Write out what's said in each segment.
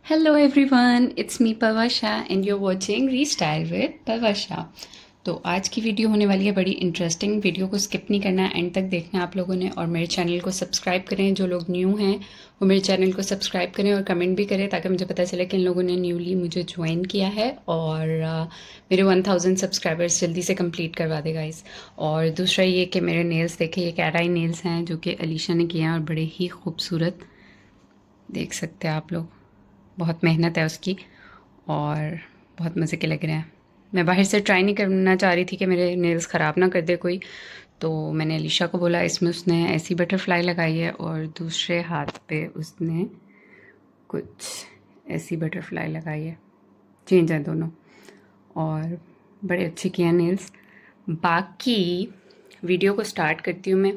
Hello everyone, it's me Parvasha and you're watching Restyle with Parvasha। तो आज की video होने वाली है बड़ी इंटरेस्टिंग। वीडियो को स्किप नहीं करना है, एंड तक देखना है आप लोगों ने। और मेरे चैनल को सब्सक्राइब करें, जो लोग न्यू हैं वो मेरे चैनल को सब्सक्राइब करें और कमेंट भी करें, ताकि मुझे पता चले कि इन लोगों ने न्यूली मुझे ज्वाइन किया है। और मेरे 1000 सब्सक्राइबर्स जल्दी से कंप्लीट करवा देगा इस। और दूसरा ये कि मेरे नेल्स देखे, ये कैराई नेल्स हैं जो कि अलीशा ने किए हैं और बड़े ही खूबसूरत देख सकते हैं आप लोग। बहुत मेहनत है उसकी और बहुत मज़े के लग रहे हैं। मैं बाहर से ट्राई नहीं करना चाह रही थी कि मेरे नेल्स ख़राब ना कर दे कोई, तो मैंने अलीशा को बोला। इसमें उसने ऐसी बटरफ्लाई लगाई है और दूसरे हाथ पे उसने कुछ ऐसी बटरफ्लाई लगाई है। चेंज है दोनों और बड़े अच्छे किए हैं नेल्स। बाकी वीडियो को स्टार्ट करती हूँ मैं।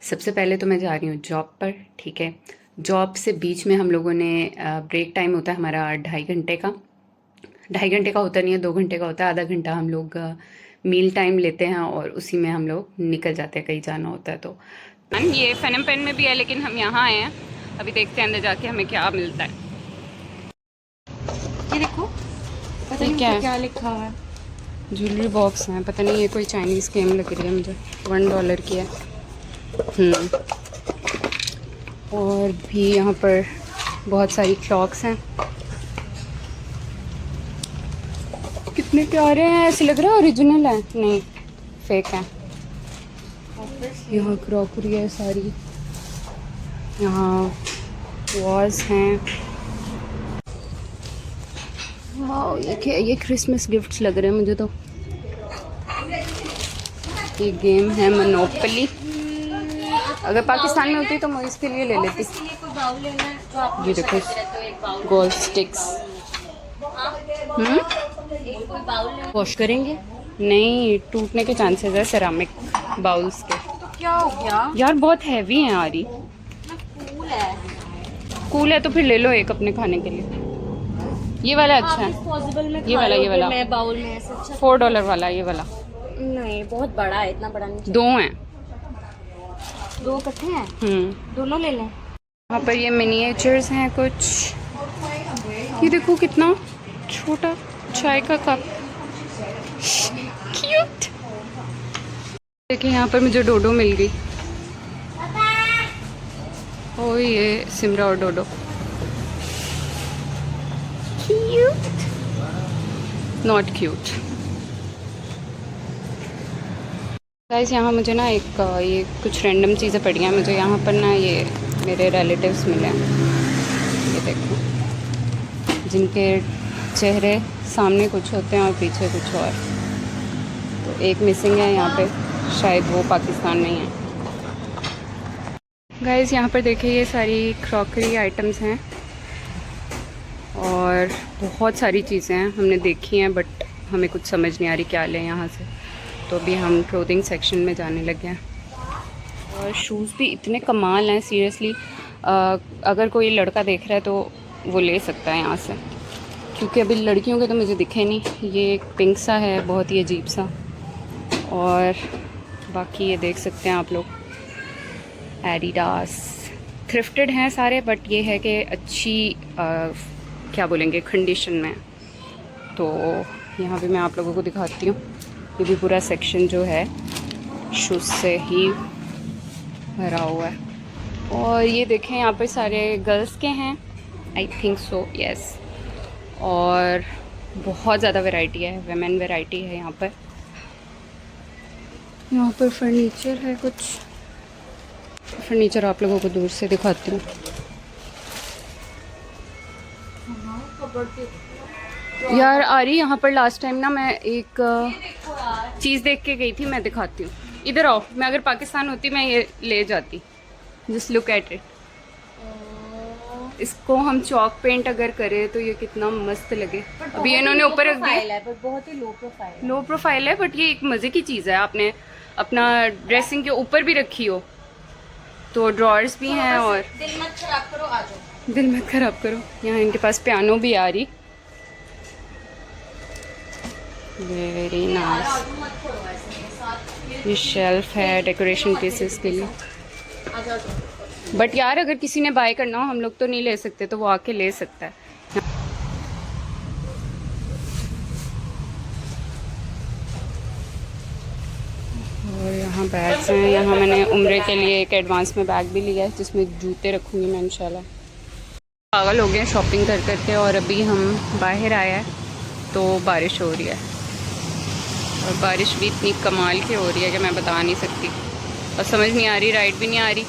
सबसे पहले तो मैं जा रही हूँ जॉब पर, ठीक है। जॉब से बीच में हम लोगों ने ब्रेक टाइम होता है हमारा 2.5 घंटे का। 2.5 घंटे का होता नहीं है, 2 घंटे का होता है। आधा घंटा हम लोग मील टाइम लेते हैं और उसी में हम लोग निकल जाते हैं, कहीं जाना होता है तो। ये फनम पेन में भी है, लेकिन हम यहाँ आए हैं। अभी देखते हैं अंदर जाके हमें क्या मिलता है। ये देखो, पता नहीं क्या लिखा हुआ है। ज्वेलरी बॉक्स है, पता नहीं ये कोई चाइनीज़ गेम लग रही है मुझे। $1 की है। और भी यहाँ पर बहुत सारी क्लॉक्स हैं। कितने प्यारे हैं, ऐसे लग रहा है ओरिजिनल है, नहीं फेक है। यहाँ क्रॉकरी है सारी, यहाँ वॉल्स हैं। वाह, ये क्रिसमस गिफ्ट्स लग रहे हैं मुझे तो। ये गेम है मोनोपोली। अगर पाकिस्तान में होती तो मैं इसके लिए ले लेती। ये देखो गोल्ड स्टिक्स। वॉश करेंगे? नहीं, टूटने के चांसेस है सेरामिक बाउल्स के। तो क्या हो गया यार बहुत हैवी है आरी। कूल है तो फिर ले लो एक अपने खाने के लिए। ये वाला अच्छा है, ये वाला मैं बाउल में ऐसे अच्छा। $4 वाला, ये वाला। नहीं, बहुत बड़ा है, इतना बड़ा नहीं। दो हैं। दो इकट्ठे हैं? दोनों ले लें। वहाँ पर ये मिनिएचर्स हैं कुछ। ये देखो कितना छोटा चाय का कप, क्यूट। देखिए यहाँ पर मुझे डोडो मिल गई। ओ ये सिमरा और डोडो, क्यूट नॉट क्यूट। गाइस यहाँ मुझे ना एक ये कुछ रैंडम चीज़ें पड़ी हैं मुझे। यहाँ पर ना ये मेरे रिलेटिव्स मिले हैं, ये देखो, जिनके चेहरे सामने कुछ होते हैं और पीछे कुछ और। तो एक मिसिंग है यहाँ पे, शायद वो पाकिस्तान में ही है। गाइस यहाँ पर देखिए ये सारी क्रॉकरी आइटम्स हैं और बहुत सारी चीज़ें हैं हमने देखी हैं, बट हमें कुछ समझ नहीं आ रही क्या लें यहाँ से। तो अभी हम क्लोथिंग सेक्शन में जाने लगे हैं। और शूज़ भी इतने कमाल हैं सीरियसली। अगर कोई लड़का देख रहा है तो वो ले सकता है यहाँ से, क्योंकि अभी लड़कियों के तो मुझे दिखे नहीं। ये एक पिंक सा है, बहुत ही अजीब सा। और बाकी ये देख सकते हैं आप लोग, एडिडास। थ्रिफ्टेड हैं सारे, बट ये है कि अच्छी क्या बोलेंगे कंडीशन में। तो यहाँ भी मैं आप लोगों को दिखाती हूँ। ये भी पूरा सेक्शन जो है शूज़ से ही भरा हुआ है। और ये देखें यहाँ पे सारे गर्ल्स के हैं, आई थिंक सो, यस। और बहुत ज़्यादा वैरायटी है, वेमेन वैरायटी है यहाँ पर। यहाँ पर फर्नीचर है कुछ। फर्नीचर आप लोगों को दूर से दिखाती हूँ। यार आ रही, यहाँ पर लास्ट टाइम ना मैं एक चीज़ देख के गई थी, मैं दिखाती हूँ। इधर आओ, मैं अगर पाकिस्तान होती मैं ये ले जाती। Just look at it. इसको हम चॉक पेंट अगर करें तो ये कितना मस्त लगे। अभी इन्होंने ऊपर रख दिया, बहुत ही लो प्रोफाइल। लो प्रोफाइल है, बट ये एक मज़े की चीज़ है। आपने अपना ड्रेसिंग के ऊपर भी रखी हो तो ड्रॉर्स भी हैं। और दिल मत खराब करो, आ जाओ। दिल मत खराब करो। यहाँ इनके पास पियानो भी आ रही, वेरी नाइस। ये शेल्फ है डेकोरेशन पीसेस के लिए। बट यार अगर किसी ने बाय करना हो, हम लोग तो नहीं ले सकते, तो वो आके ले सकता है। और यहाँ बैग्स हैं। यहाँ मैंने उम्रे के लिए एक एडवांस में बैग भी लिया है जिसमें जूते रखूँगी मैं इंशाल्लाह। पागल हो गए शॉपिंग कर करके और अभी हम बाहर आए हैं तो बारिश हो रही है और बारिश भी इतनी कमाल की हो रही है कि मैं बता नहीं सकती और समझ नहीं आ रही, राइड भी नहीं आ रही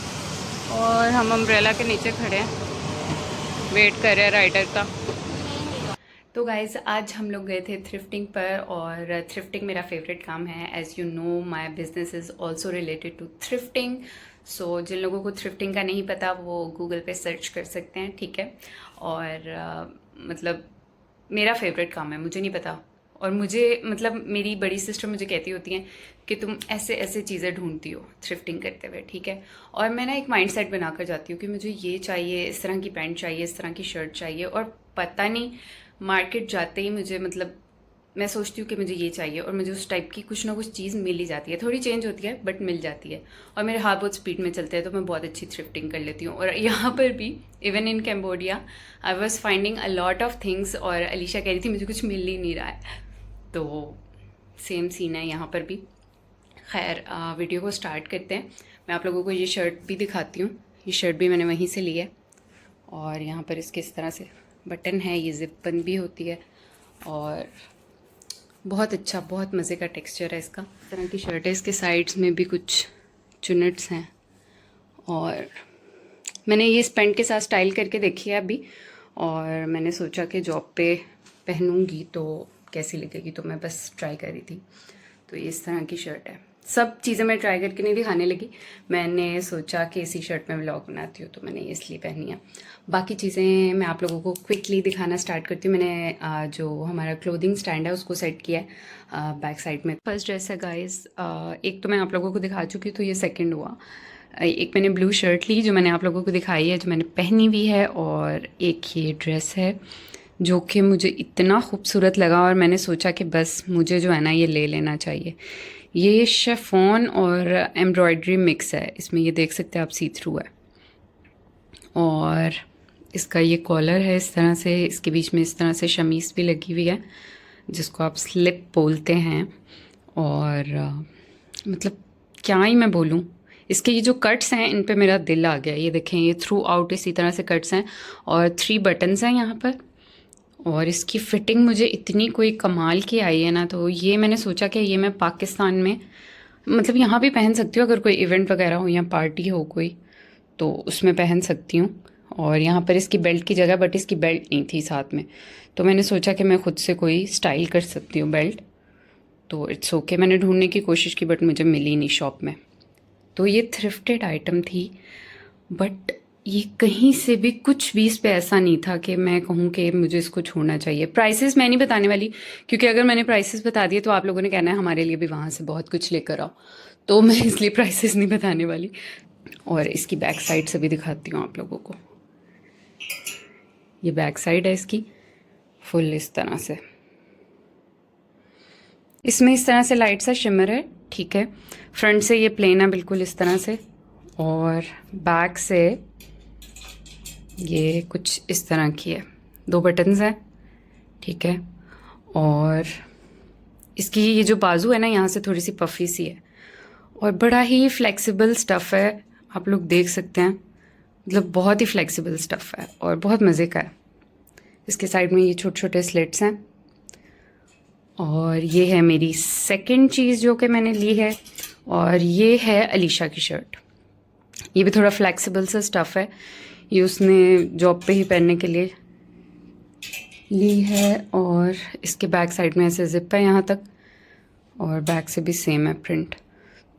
और हम अम्ब्रेला के नीचे खड़े हैं, वेट कर रहे हैं राइडर का। तो गाइज़ आज हम लोग गए थे थ्रिफ्टिंग पर और थ्रिफ्टिंग मेरा फेवरेट काम है। As you know my business is also related to thrifting. So जिन लोगों को थ्रिफ्टिंग का नहीं पता वो गूगल पे सर्च कर सकते हैं, ठीक है। और मतलब मेरा फेवरेट काम है, मुझे नहीं पता। और मुझे मतलब मेरी बड़ी सिस्टर मुझे कहती होती हैं कि तुम ऐसे ऐसे चीज़ें ढूंढती हो थ्रिफ्टिंग करते हुए, ठीक है। और मैं ना एक माइंडसेट बना कर जाती हूँ कि मुझे ये चाहिए, इस तरह की पैंट चाहिए, इस तरह की शर्ट चाहिए, और पता नहीं मार्केट जाते ही मुझे मतलब मैं सोचती हूँ कि मुझे ये चाहिए और मुझे उस टाइप की कुछ ना कुछ चीज़ मिल ही जाती है, थोड़ी चेंज होती है बट मिल जाती है। और मेरे हाथ बहुत स्पीड में चलते हैं तो मैं बहुत अच्छी थ्रिफ्टिंग कर लेती हूँ। और यहाँ पर भी even in Cambodia I was finding a lot of things और अलीशा कह रही थी मुझे कुछ मिल ही नहीं रहा है, तो सेम सीन है यहाँ पर भी। खैर वीडियो को स्टार्ट करते हैं। मैं आप लोगों को ये शर्ट भी दिखाती हूँ, ये शर्ट भी मैंने वहीं से ली है और यहाँ पर इसके इस तरह से बटन है, ये जिप बंद भी होती है और बहुत अच्छा, बहुत मज़े का टेक्सचर है इसका। इस तरह की शर्ट है, इसके साइड्स में भी कुछ चुनट्स हैं और मैंने ये इस पैंट के साथ स्टाइल करके देखी है अभी और मैंने सोचा कि जॉब पे पहनूंगी तो कैसी लगेगी, तो मैं बस ट्राई कर रही थी। तो ये इस तरह की शर्ट है। सब चीज़ें मैं ट्राई करके नहीं दिखाने लगी, मैंने सोचा कि इसी शर्ट में व्लॉग बनाती हूँ तो मैंने ये इसलिए पहनी है। बाकी चीज़ें मैं आप लोगों को क्विकली दिखाना स्टार्ट करती हूँ। मैंने जो हमारा क्लोथिंग स्टैंड है उसको सेट किया है बैक साइड में। फर्स्ट ड्रेस है गाइस, एक तो मैं आप लोगों को दिखा चुकी हूँ, तो ये सेकेंड हुआ। एक मैंने ब्लू शर्ट ली जो मैंने आप लोगों को दिखाई है, जो मैंने पहनी हुई है, और एक ये ड्रेस है जो कि मुझे इतना खूबसूरत लगा और मैंने सोचा कि बस मुझे जो है ना ये ले लेना चाहिए। ये शिफॉन और एम्ब्रॉयडरी मिक्स है इसमें, ये देख सकते हैं आप, सी थ्रू है और इसका ये कॉलर है इस तरह से, इसके बीच में इस तरह से शमीज़ भी लगी हुई है जिसको आप स्लिप बोलते हैं। और मतलब क्या ही मैं बोलूँ, इसके ये जो कट्स हैं इन पे मेरा दिल आ गया। ये देखें, ये थ्रू आउट इसी तरह से कट्स हैं और 3 बटन्स हैं यहाँ पर और इसकी फ़िटिंग मुझे इतनी कोई कमाल की आई है ना, तो ये मैंने सोचा कि ये मैं पाकिस्तान में मतलब यहाँ भी पहन सकती हूँ, अगर कोई इवेंट वगैरह हो या पार्टी हो कोई तो उसमें पहन सकती हूँ। और यहाँ पर इसकी बेल्ट की जगह, बट इसकी बेल्ट नहीं थी साथ में, तो मैंने सोचा कि मैं खुद से कोई स्टाइल कर सकती हूँ बेल्ट, तो इट्स ओके। मैंने ढूंढने की कोशिश की बट मुझे मिली नहीं शॉप में। तो ये थ्रिफ्टेड आइटम थी बट ये कहीं से भी कुछ भी इस पे ऐसा नहीं था कि मैं कहूँ कि मुझे इसको छोड़ना चाहिए। प्राइसेस मैं नहीं बताने वाली क्योंकि अगर मैंने प्राइसेस बता दिए तो आप लोगों ने कहना है हमारे लिए भी वहाँ से बहुत कुछ लेकर आओ, तो मैं इसलिए प्राइसेस नहीं बताने वाली। और इसकी बैक साइड से भी दिखाती हूँ आप लोगों को। ये बैक साइड है इसकी, फुल इस तरह से, इसमें इस तरह से लाइट सा शिमर है, ठीक है। फ्रंट से ये प्लेन है बिल्कुल इस तरह से और बैक से ये कुछ इस तरह की है, 2 बटन्स हैं, ठीक है। और इसकी ये जो बाजू है ना यहाँ से थोड़ी सी पफी सी है और बड़ा ही फ्लेक्सिबल स्टफ़ है, आप लोग देख सकते हैं, मतलब बहुत ही फ्लेक्सिबल स्टफ़ है और बहुत मज़े का है। इसके साइड में ये छोटे छोटे स्लिट्स हैं और ये है मेरी सेकंड चीज़ जो कि मैंने ली है और ये है अलीशा की शर्ट। ये भी थोड़ा फ्लेक्सिबल सा स्टफ़ है, ये उसने जॉब पे ही पहनने के लिए ली है और इसके बैक साइड में ऐसे जिप है यहाँ तक और बैक से भी सेम है प्रिंट।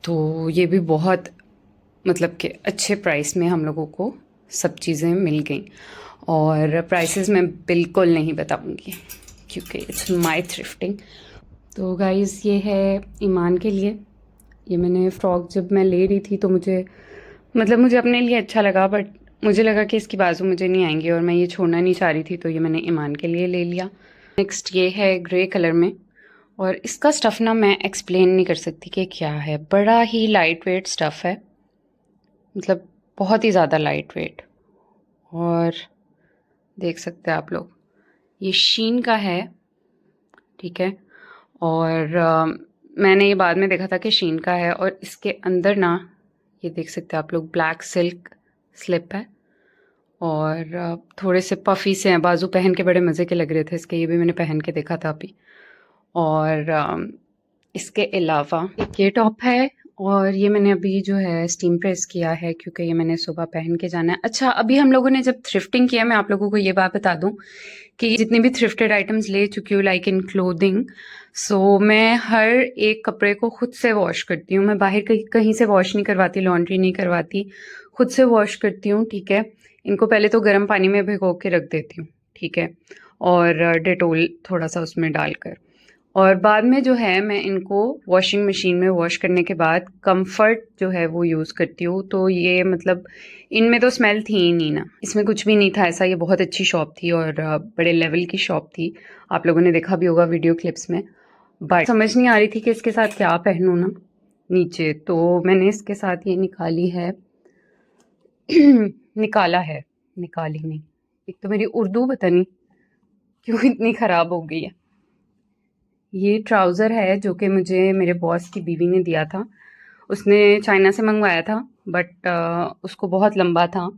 तो ये भी बहुत मतलब कि अच्छे प्राइस में हम लोगों को सब चीज़ें मिल गई और प्राइसेस मैं बिल्कुल नहीं बताऊंगी क्योंकि इट्स माय थ्रिफ्टिंग। तो गाइज़ ये है ईमान के लिए, ये मैंने फ़्रॉक जब मैं ले रही थी तो मुझे मतलब मुझे अपने लिए अच्छा लगा बट मुझे लगा कि इसकी बाजू मुझे नहीं आएंगी और मैं ये छोड़ना नहीं चाह रही थी, तो ये मैंने ईमान के लिए ले लिया। नेक्स्ट ये है ग्रे कलर में और इसका स्टफ़ ना मैं एक्सप्लेन नहीं कर सकती कि क्या है, बड़ा ही लाइट वेट स्टफ़ है, मतलब बहुत ही ज़्यादा लाइट वेट। और देख सकते हैं आप लोग, ये शीन का है, ठीक है। और मैंने ये बाद में देखा था कि शीन का है, और इसके अंदर ना ये देख सकते हैं आप लोग, ब्लैक सिल्क स्लिप है, और थोड़े से पफ़ी से हैं, बाजू पहन के बड़े मज़े के लग रहे थे इसके, ये भी मैंने पहन के देखा था अभी। और इसके अलावा एक ये टॉप है, और ये मैंने अभी जो है स्टीम प्रेस किया है क्योंकि ये मैंने सुबह पहन के जाना है। अच्छा, अभी हम लोगों ने जब थ्रिफ्टिंग किया, मैं आप लोगों को ये बात बता दूं कि जितने भी थ्रिफ्टेड आइटम्स ले चुकी हूँ लाइक इन क्लोथिंग, सो मैं हर एक कपड़े को खुद से वॉश करती हूँ। मैं बाहर कहीं कहीं से वॉश नहीं करवाती, लॉन्ड्री नहीं करवाती, खुद से वॉश करती हूँ, ठीक है। इनको पहले तो गर्म पानी में भिगो के रख देती हूँ, ठीक है, और डेटोल थोड़ा सा उसमें डालकर, और बाद में जो है मैं इनको वॉशिंग मशीन में वॉश करने के बाद कंफर्ट जो है वो यूज़ करती हूँ। तो ये मतलब इनमें तो स्मेल थी ही नहीं ना, इसमें कुछ भी नहीं था ऐसा। ये बहुत अच्छी शॉप थी और बड़े लेवल की शॉप थी, आप लोगों ने देखा भी होगा वीडियो क्लिप्स में। बट समझ नहीं आ रही थी कि इसके साथ क्या पहनूँ ना नीचे, तो मैंने इसके साथ ये निकाली है निकाला है, निकाली नहीं, एक तो मेरी उर्दू पता नहीं क्यों इतनी ख़राब हो गई है। ये ट्राउज़र है जो कि मुझे मेरे बॉस की बीवी ने दिया था, उसने चाइना से मंगवाया था, बट उसको बहुत लंबा था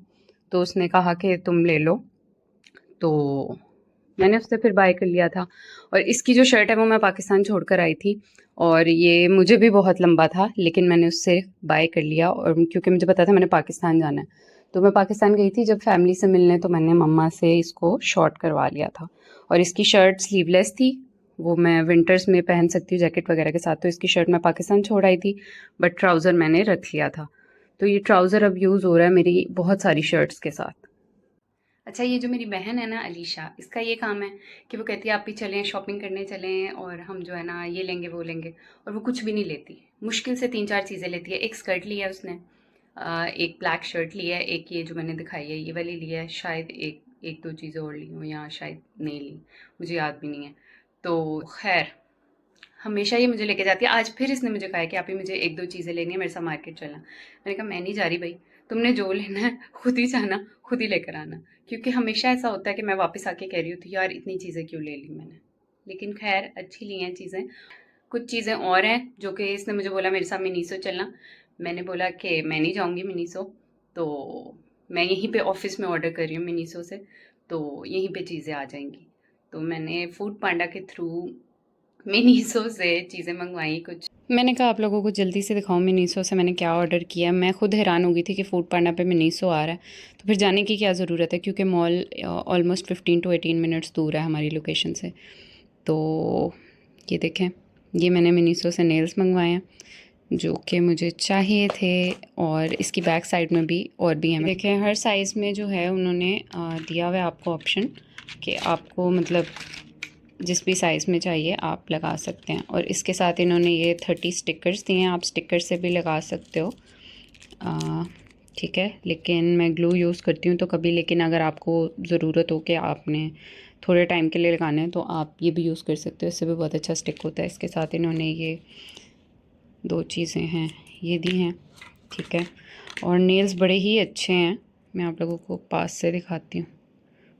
तो उसने कहा कि तुम ले लो, तो मैंने उससे फिर बाय कर लिया था। और इसकी जो शर्ट है वो मैं पाकिस्तान छोड़कर आई थी, और ये मुझे भी बहुत लंबा था लेकिन मैंने उससे बाय कर लिया, और क्योंकि मुझे पता था मैंने पाकिस्तान जाना है, तो मैं पाकिस्तान गई थी जब फैमिली से मिलने, तो मैंने मम्मा से इसको शॉर्ट करवा लिया था। और इसकी शर्ट स्लीवलेस थी, वो मैं विंटर्स में पहन सकती हूँ जैकेट वगैरह के साथ, तो इसकी शर्ट मैं पाकिस्तान छोड़ आई थी, बट ट्राउज़र मैंने रख लिया था। तो ये ट्राउज़र अब यूज़ हो रहा है मेरी बहुत सारी शर्ट्स के साथ। अच्छा, ये जो मेरी बहन है ना अलीशा, इसका ये काम है कि वो कहती है आप भी चलें, शॉपिंग करने चलें, और हम जो है ना ये लेंगे वो लेंगे, और वो कुछ भी नहीं लेती। मुश्किल से 3-4 चीज़ें लेती है। एक स्कर्ट लिया है उसने, एक ब्लैक शर्ट लिया है, एक ये जो मैंने दिखाई है ये वाली लिया है, शायद एक एक दो चीज़ें और ली हूँ, या शायद नहीं ली, मुझे याद भी नहीं है। तो खैर, हमेशा ये मुझे लेके जाती है। आज फिर इसने मुझे कहा है कि आप ही मुझे एक दो चीज़ें लेनी है, मेरे साथ मार्केट चलना। मैंने कहा मैं नहीं जा रही भाई, तुमने जो लेना है खुद ही जाना, खुद ही लेकर आना। क्योंकि हमेशा ऐसा होता है कि मैं वापस आके कह रही होती यार इतनी चीज़ें क्यों ले ली मैंने। लेकिन खैर अच्छी ली हैं चीज़ें। कुछ चीज़ें और हैं जो कि इसने मुझे बोला मेरे साथ मिनीसो चलना। मैंने बोला कि मैं नहीं जाऊँगी मिनीसो, तो मैं यहीं पे ऑफिस में ऑर्डर कर रही हूँ मिनीसो से, तो यहीं पे चीज़ें आ जाएंगी। तो मैंने फूड पांडा के थ्रू मिनीसो से चीज़ें मंगवाई कुछ। मैंने कहा आप लोगों को जल्दी से दिखाऊं मिनीसो से मैंने क्या ऑर्डर किया। मैं खुद हैरान हो गई थी कि फूड पांडा पे मिनीसो आ रहा है, तो फिर जाने की क्या ज़रूरत है, क्योंकि मॉल ऑलमोस्ट 15 to 18 मिनट्स दूर है हमारी लोकेशन से। तो ये देखें, ये मैंने मिनीसो से नेल्स मंगवाए हैं जो कि मुझे चाहिए थे, और इसकी बैक साइड में भी और भी हैं। देखें, हर साइज़ में जो है उन्होंने दिया हुआ है आपको ऑप्शन कि आपको मतलब जिस भी साइज़ में चाहिए आप लगा सकते हैं। और इसके साथ इन्होंने ये 30 स्टिकर्स दिए हैं, आप स्टिकर से भी लगा सकते हो, ठीक है। लेकिन मैं ग्लू यूज़ करती हूँ तो कभी, लेकिन अगर आपको ज़रूरत हो कि आपने थोड़े टाइम के लिए लगाना है तो आप ये भी यूज़ कर सकते हो, इससे भी बहुत अच्छा स्टिक होता है। इसके साथ इन्होंने ये दो चीज़ें हैं ये दी हैं, ठीक है। और नेल्स बड़े ही अच्छे हैं, मैं आप लोगों को पास से दिखाती हूँ।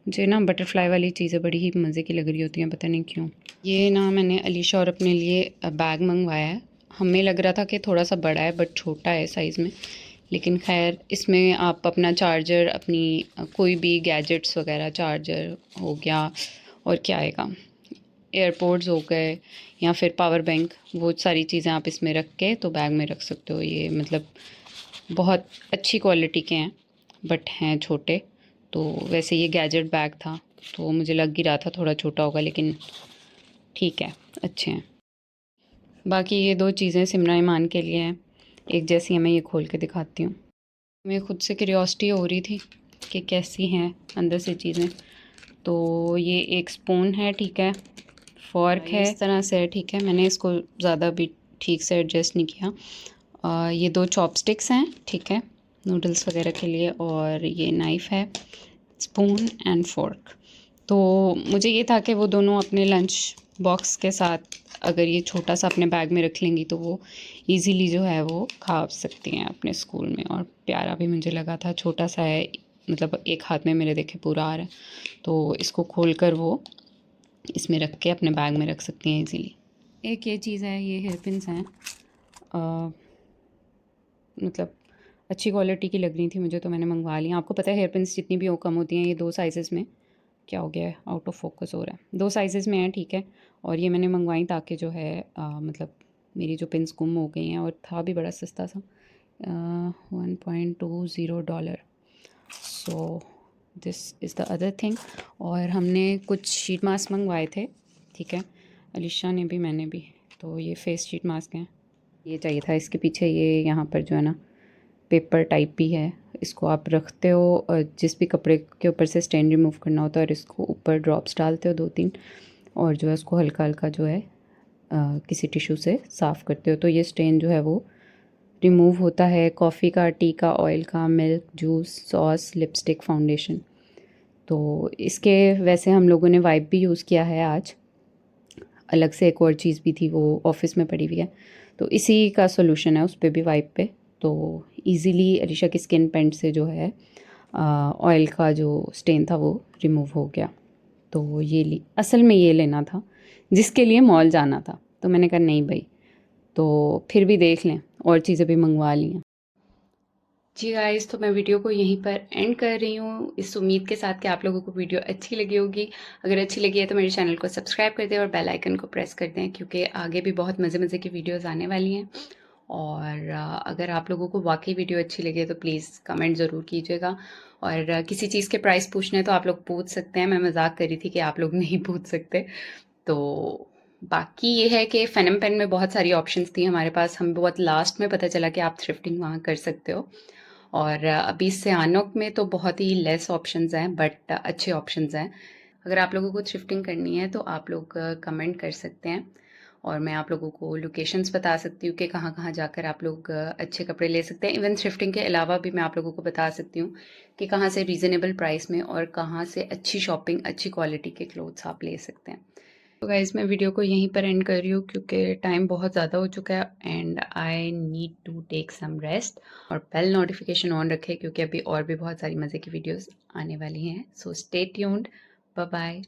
मुझे ना बटरफ्लाई वाली चीज़ें बड़ी ही मज़े की लग रही होती हैं, पता नहीं क्यों। ये ना मैंने अलीशा और अपने लिए बैग मंगवाया है। हमें लग रहा था कि थोड़ा सा बड़ा है बट छोटा है साइज़ में, लेकिन खैर इसमें आप अपना चार्जर, अपनी कोई भी गैजेट्स वगैरह, चार्जर हो गया और क्या आएगा, एयरपोर्ट्स हो गए, या फिर पावर बैंक, वो सारी चीज़ें आप इसमें रख के तो बैग में रख सकते हो। ये मतलब बहुत अच्छी क्वालिटी के हैं बट हैं छोटे। तो वैसे ये गैजेट बैग था तो मुझे लग ही रहा था थोड़ा छोटा होगा, लेकिन ठीक है, अच्छे हैं। बाकी ये दो चीज़ें सिमरा ईमान के लिए हैं, एक जैसी है, मैं ये खोल के दिखाती हूँ। मैं खुद से क्यूरियोसिटी हो रही थी कि कैसी हैं अंदर से चीज़ें। तो ये एक स्पून है, ठीक है, फ़ॉर्क है, इस तरह से है, ठीक है। मैंने इसको ज़्यादा भी ठीक से एडजस्ट नहीं किया। ये दो चॉपस्टिक्स हैं, ठीक है, नूडल्स वगैरह के लिए, और ये नाइफ़ है, स्पून एंड फ़ोर्क। तो मुझे ये था कि वो दोनों अपने लंच बॉक्स के साथ अगर ये छोटा सा अपने बैग में रख लेंगी तो वो इजीली जो है वो खा सकती हैं अपने स्कूल में। और प्यारा भी मुझे लगा था, छोटा सा है, मतलब एक हाथ में मेरे देखे पूरा आ रहा है, तो इसको खोल कर वो इसमें रख के अपने बैग में रख सकती हैं इजीली। एक ये चीज़ है, ये हेयर पिन्स हैं, मतलब अच्छी क्वालिटी की लग रही थी मुझे तो मैंने मंगवा ली। आपको पता है हेयर पिन्स जितनी भी हो कम होती हैं। ये 2 साइज़ेज़ में, क्या हो गया है, आउट ऑफ फोकस हो रहा है, 2 साइज़ेज़ में है, ठीक है। और ये मैंने मंगवाई ताकि जो है मतलब मेरी जो पिन्स गुम हो गई हैं, और था भी बड़ा सस्ता सा, $1.20। So this is the other thing. और हमने कुछ शीट मास्क मंगवाए थे, ठीक है, अलीशा ने भी मैंने भी। तो ये फेस शीट मास्क हैं, ये चाहिए था। इसके पीछे ये यहाँ पर जो है ना पेपर टाइप भी है, इसको आप रखते हो और जिस भी कपड़े के ऊपर से स्टेन रिमूव करना होता है और इसको ऊपर ड्रॉप्स डालते हो 2-3, और जो है उसको हल्का हल्का जो है किसी टिश्यू से साफ़ करते हो तो ये स्टेन जो है वो रिमूव होता है। कॉफ़ी का, टी का, ऑयल का, milk, juice, sauce, lipstick, foundation. तो इसके वैसे हम लोगों ने वाइप भी यूज़ किया है आज, अलग से एक और चीज़ भी थी वो ऑफ़िस में पड़ी हुई है, तो इसी का सॉल्यूशन है उस पे भी, वाइप पे। तो इजीली अलीशा की स्किन पेंट से जो है ऑयल का जो स्टेन था वो रिमूव हो गया। तो ये असल में ये लेना था जिसके लिए मॉल जाना था, तो मैंने कहा नहीं भाई, तो फिर भी देख लें, और चीज़ें भी मंगवा ली हैं। जी गाइस, तो मैं वीडियो को यहीं पर एंड कर रही हूँ, इस उम्मीद के साथ कि आप लोगों को वीडियो अच्छी लगी होगी। अगर अच्छी लगी है तो मेरे चैनल को सब्सक्राइब कर दें और बेल आइकन को प्रेस कर दें, क्योंकि आगे भी बहुत मज़े मज़े की वीडियोस आने वाली हैं। और अगर आप लोगों को वाकई वीडियो अच्छी लगे तो प्लीज़ कमेंट ज़रूर कीजिएगा। और किसी चीज़ के प्राइस पूछने हैं तो आप लोग पूछ सकते हैं। मैं मजाक कर रही थी कि आप लोग नहीं पूछ सकते। तो बाकी ये है कि फ़ेनम पेन में बहुत सारी ऑप्शंस थी हमारे पास, हमें बहुत लास्ट में पता चला कि आप थ्रिफ्टिंग वहाँ कर सकते हो। और अभी सियानोक में तो बहुत ही लेस ऑप्शंस हैं, बट अच्छे ऑप्शंस हैं। अगर आप लोगों को थ्रिफ्टिंग करनी है तो आप लोग कमेंट कर सकते हैं, और मैं आप लोगों को लोकेशंस बता सकती हूँ कि कहाँ कहाँ जाकर आप लोग अच्छे कपड़े ले सकते हैं। इवन थ्रिफ्टिंग के अलावा भी मैं आप लोगों को बता सकती हूँ कि कहाँ से रीज़नेबल प्राइस में और कहाँ से अच्छी शॉपिंग, अच्छी क्वालिटी के क्लोथ्स आप ले सकते हैं। तो गाइज़, मैं वीडियो को यहीं पर एंड कर रही हूँ क्योंकि टाइम बहुत ज़्यादा हो चुका है and I need to take some rest. और बेल नोटिफिकेशन ऑन रखें क्योंकि अभी और भी बहुत सारी मज़े की वीडियोस आने वाली हैं। So stay tuned, bye bye.